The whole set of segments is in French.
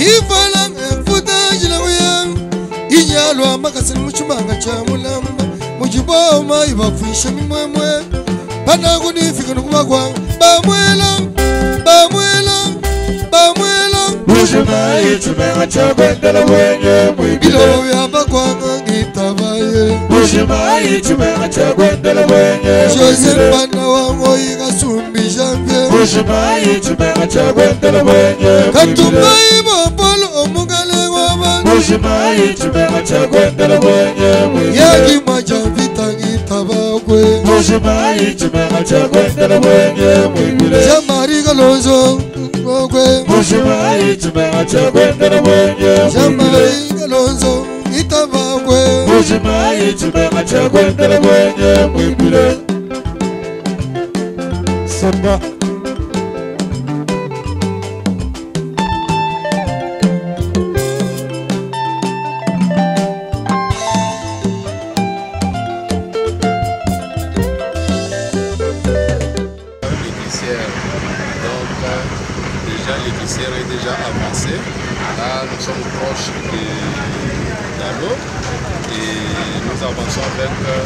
Chivala mfuta jilawya Inyalwa makasini muchumanga cha mulamba Mujiboma ibafisha mimwemwe Pana kunifika nukumagwa Bamwela Mushimai chumanga cha kwendela wenye mwibile Bilo yamba kwanga ngitabaye Mushimai chumanga cha kwendela wenye Jose pana wango igasumbi jambye Mushimai chumanga cha kwendela wenye Katumai bopolo omugale wabana Mushimai chumanga cha kwendela wenye mwibile Yagi majavita ngitabakwe Mushimai chumanga cha kwendela wenye mwibile Jamari galonzo Mushimai chumanga cha kwendela wenye Jamari galonzo itabakwe Mushimai chumanga cha kwendela wenye mwibile Samba L'équicière est déjà avancée. Là, nous sommes proches de l'eau et nous avançons avec un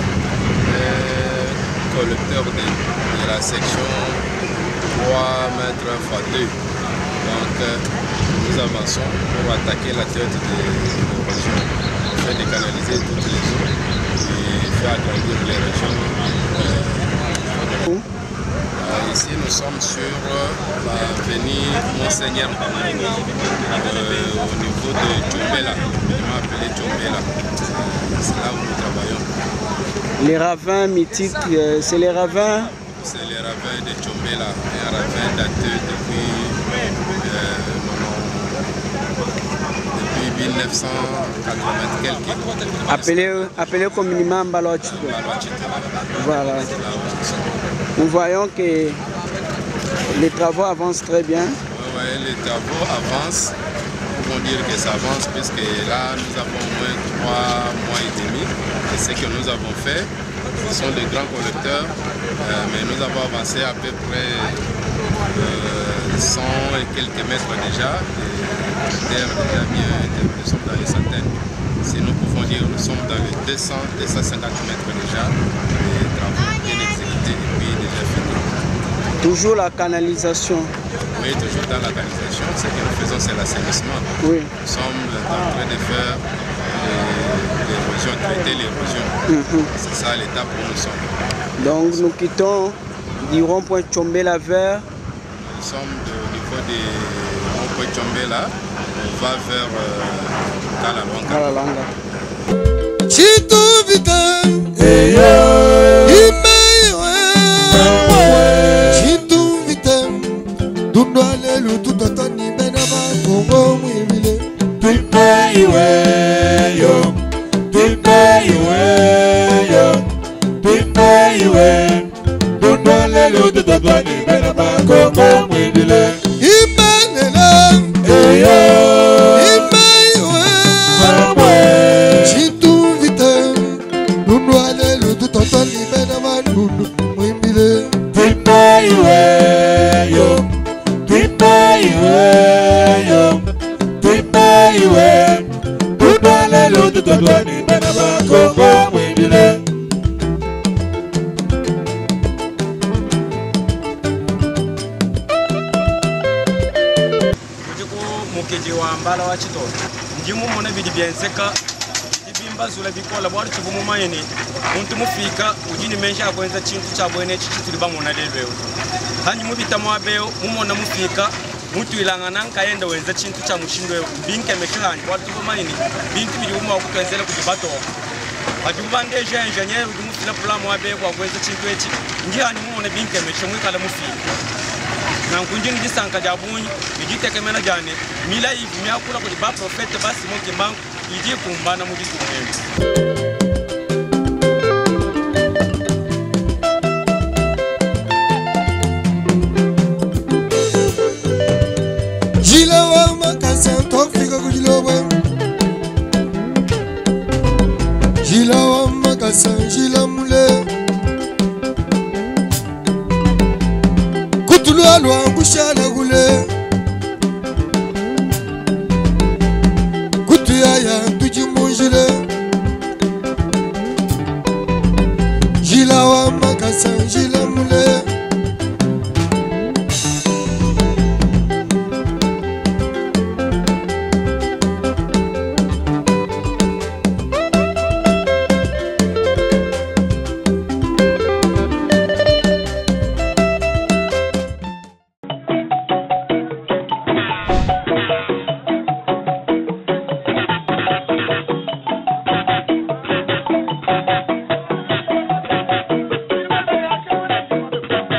collecteur de la section 3 mètres x 2. Donc, nous avançons pour attaquer la tête de l'érosion, afin de canaliser toutes les eaux et faire agrandir les régions. Ici, nous sommes sur l'avenue Monseigneur au niveau de Tchombela. On m'a appelé Tchombela. C'est là où nous travaillons. Les ravins mythiques, c'est les ravins? C'est les ravins de Tchombela. Un ravin daté depuis 1980 quelques. Appelé communément Mbalochito. Voilà. Nous voyons que les travaux avancent très bien. Oui, les travaux avancent. Nous pouvons dire que ça avance puisque là, nous avons au moins 3 mois et demi. Et ce que nous avons fait, ce sont des grands collecteurs. Mais nous avons avancé à peu près 100 et quelques mètres déjà. Et terre déjà bien, nous sommes dans les centaines. Si nous pouvons dire, nous sommes dans les 200-250 mètres déjà. Les travaux bien exécutés et puis déjà finis. Toujours la canalisation. Oui, toujours dans la canalisation. Ce que nous faisons, c'est l'assainissement. Oui. Nous sommes en train de faire l'érosion, traiter l'érosion. C'est ça l'étape où nous sommes. Donc nous quittons du rond-point Tchombela vers... Nous sommes au niveau du rond-point Tchombela. On va vers Kalalanga. Chito vita Chito vita Dundo alelu tutatani bena bakongo mwibile Tuipe iwe yo Tuipe iwe yo Tuipe iwe Dundo alelu tutatani bena bakongo mwibile Imanela eyo Ndimu mona bidi bienseka ibimba zula bikola bwari tuvumu mayene muntu mufika ujini mensha akwenza chintu cha bwene chichi tuliba mona lelwewo hanyi mubita mwabeo mumona mufika mutu ilangana nkaenda wenza chintu cha mushindwe binke meshilani bwari tuvumu mayene bintu bidi umu wakutwenzele kujibato Ajubande engineer udumufila pula mwabeo kwa kwenza chintu echi njihani mumona binke meshimwe kala mufika na kunjini jisanka jabunyi ijiteke mena jane mila hivi miakula kujiba profete basi moki mbangu iji kumbana mujitu mwembe.